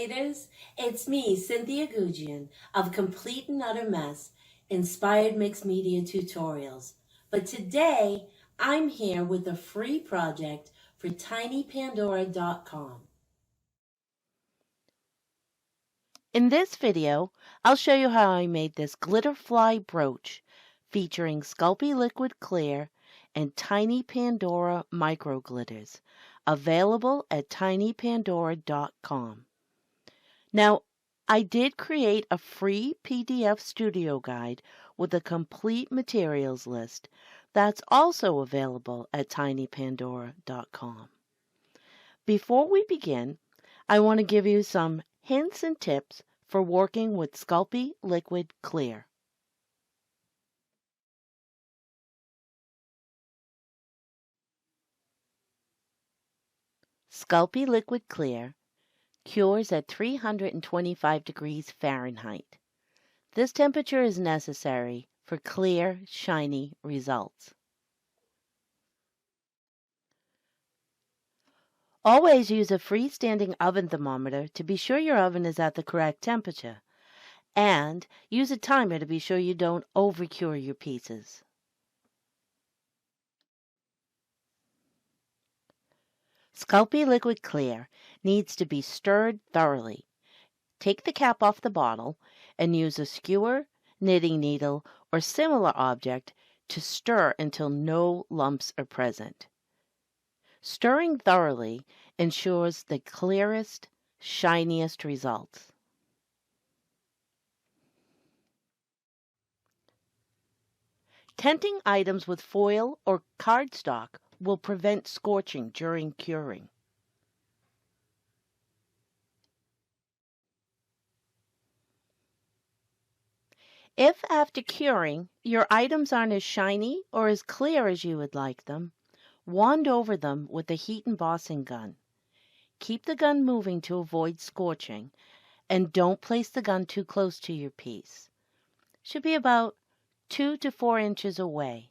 creators, it's me, Cynthia Gugian, of Complete and Utter Mess, Inspired Mixed Media Tutorials. But today, I'm here with a free project for tinypandora.com. In this video, I'll show you how I made this Glitterfly brooch featuring Sculpey Liquid Clear and Tiny Pandora Micro Glitters, available at tinypandora.com. Now, I did create a free PDF studio guide with a complete materials list that's also available at tinypandora.com. Before we begin, I want to give you some hints and tips for working with Sculpey Liquid Clear. Sculpey Liquid Clear cures at 325 degrees Fahrenheit. This temperature is necessary for clear, shiny results. Always use a freestanding oven thermometer to be sure your oven is at the correct temperature, and use a timer to be sure you don't overcure your pieces. Sculpey Liquid Clear needs to be stirred thoroughly. Take the cap off the bottle and use a skewer, knitting needle, or similar object to stir until no lumps are present. Stirring thoroughly ensures the clearest, shiniest results. Tenting items with foil or cardstock will prevent scorching during curing. If after curing your items aren't as shiny or as clear as you would like them, wand over them with a heat embossing gun. Keep the gun moving to avoid scorching, and don't place the gun too close to your piece. Should be about 2 to 4 inches away.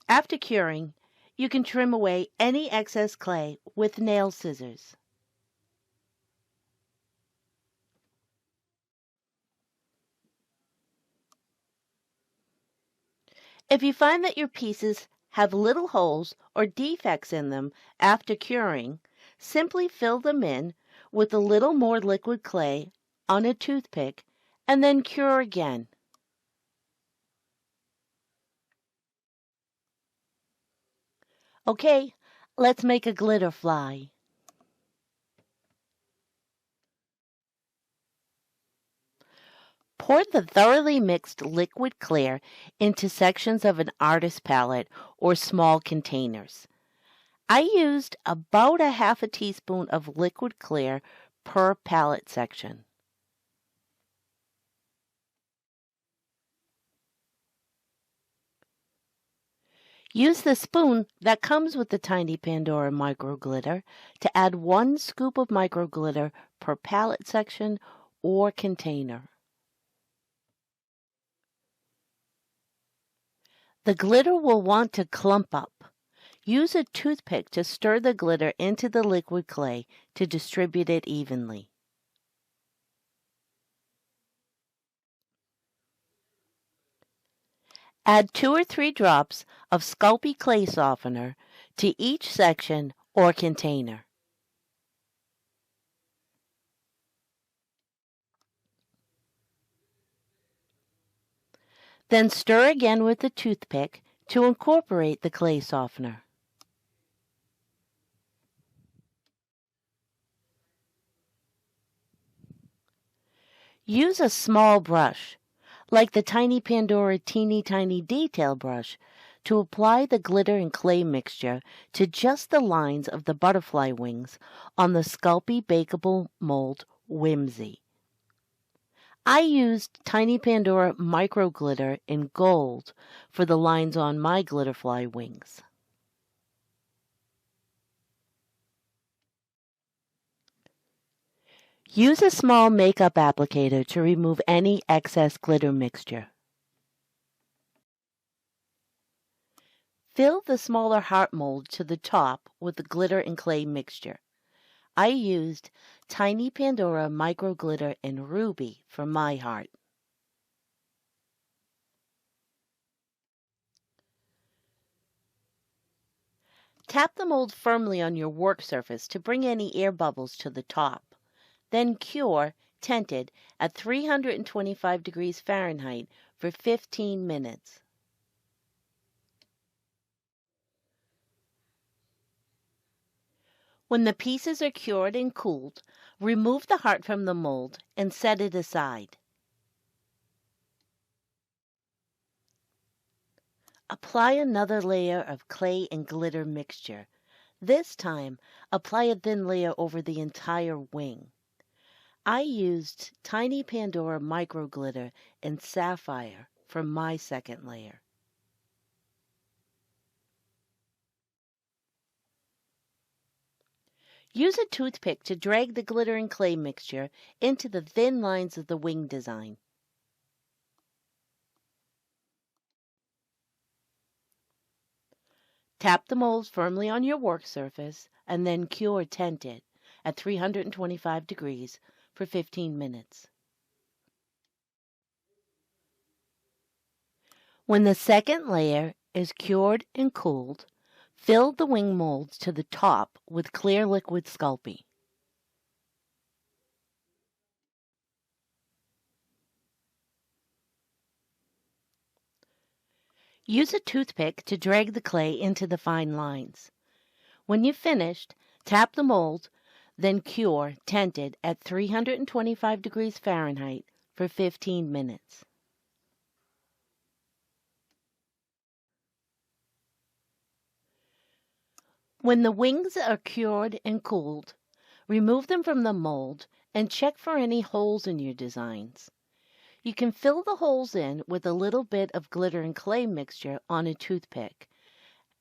After curing, you can trim away any excess clay with nail scissors. If you find that your pieces have little holes or defects in them after curing, simply fill them in with a little more liquid clay on a toothpick and then cure again. Okay, let's make a glitterfly. Pour the thoroughly mixed liquid clear into sections of an artist palette or small containers. I used about a half a teaspoon of liquid clear per palette section. Use the spoon that comes with the Tiny Pandora micro glitter to add 1 scoop of micro glitter per palette section or container. The glitter will want to clump up. Use a toothpick to stir the glitter into the liquid clay to distribute it evenly. Add 2 or 3 drops of Sculpey clay softener to each section or container. Then stir again with the toothpick to incorporate the clay softener. Use a small brush, like the Tiny Pandora Teeny Tiny Detail brush, to apply the glitter and clay mixture to just the lines of the butterfly wings on the Sculpey Bakeable Mold Whimsy. I used Tiny Pandora micro glitter in gold for the lines on my Glitterfly wings. Use a small makeup applicator to remove any excess glitter mixture. Fill the smaller heart mold to the top with the glitter and clay mixture. I used Tiny Pandora Micro Glitter in Ruby for my heart. Tap the mold firmly on your work surface to bring any air bubbles to the top. Then cure, tented, at 325 degrees Fahrenheit for 15 minutes. When the pieces are cured and cooled, remove the heart from the mold and set it aside. Apply another layer of clay and glitter mixture. This time, apply a thin layer over the entire wing. I used Tiny Pandora Micro Glitter in Sapphire for my second layer. Use a toothpick to drag the glitter and clay mixture into the thin lines of the wing design. Tap the molds firmly on your work surface and then cure tented at 325 degrees for 15 minutes. When the second layer is cured and cooled, fill the wing molds to the top with clear liquid Sculpey. Use a toothpick to drag the clay into the fine lines. When you've finished, tap the mold, then cure tented at 325 degrees Fahrenheit for 15 minutes. When the wings are cured and cooled, remove them from the mold and check for any holes in your designs. You can fill the holes in with a little bit of glitter and clay mixture on a toothpick,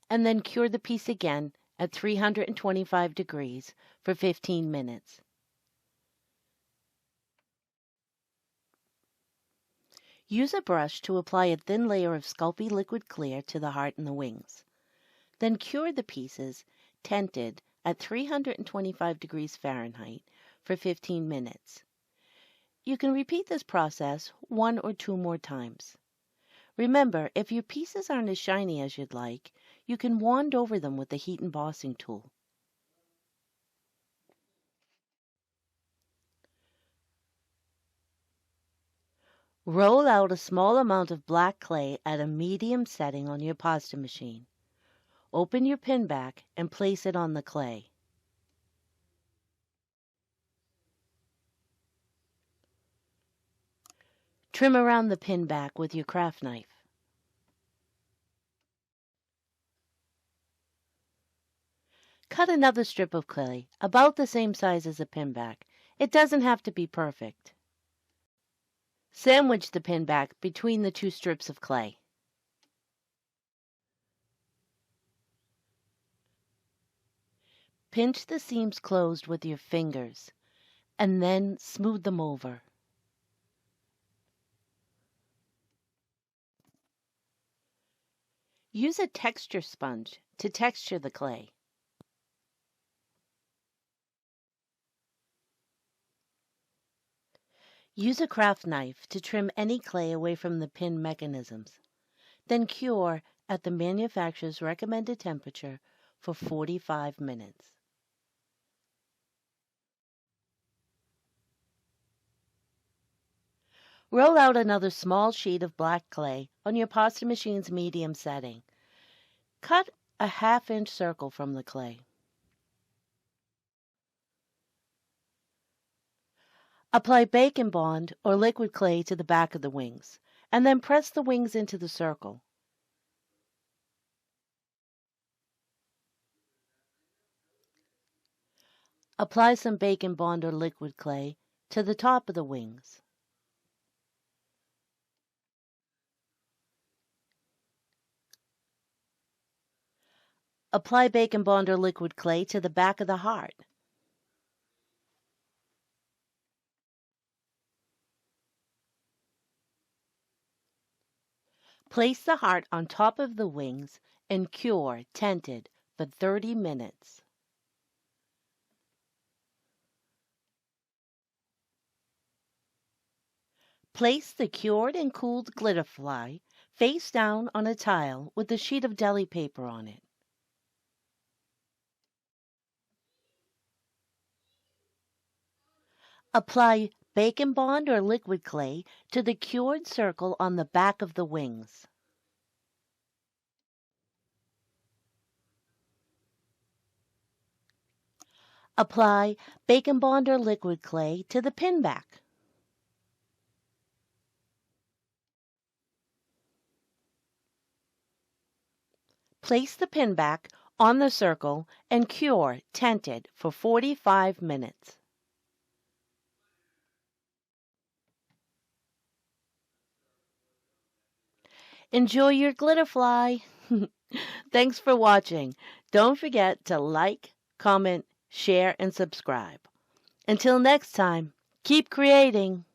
and then cure the piece again at 325 degrees for 15 minutes. Use a brush to apply a thin layer of Sculpey liquid clear to the heart and the wings. Then cure the pieces, tented, at 325 degrees Fahrenheit for 15 minutes. You can repeat this process 1 or 2 more times. Remember, if your pieces aren't as shiny as you'd like, you can wand over them with the heat embossing tool. Roll out a small amount of black clay at a medium setting on your pasta machine. Open your pin back and place it on the clay. Trim around the pin back with your craft knife. Cut another strip of clay, about the same size as the pin back. It doesn't have to be perfect. Sandwich the pin back between the 2 strips of clay. Pinch the seams closed with your fingers, and then smooth them over. Use a texture sponge to texture the clay. Use a craft knife to trim any clay away from the pin mechanisms. Then cure at the manufacturer's recommended temperature for 45 minutes. Roll out another small sheet of black clay on your pasta machine's medium setting. Cut a 1/2-inch circle from the clay. Apply Bacon Bond or liquid clay to the back of the wings, and then press the wings into the circle. Apply some Bacon Bond or liquid clay to the top of the wings. Apply Bacon Bond or liquid clay to the back of the heart. Place the heart on top of the wings and cure tented for 30 minutes. Place the cured and cooled Glitterfly face down on a tile with a sheet of deli paper on it. Apply Bacon Bond or liquid clay to the cured circle on the back of the wings. Apply Bacon Bond or liquid clay to the pin back. Place the pin back on the circle and cure tented for 45 minutes. Enjoy your Glitterfly! Thanks for watching. Don't forget to like, comment, share, and subscribe. Until next time, keep creating!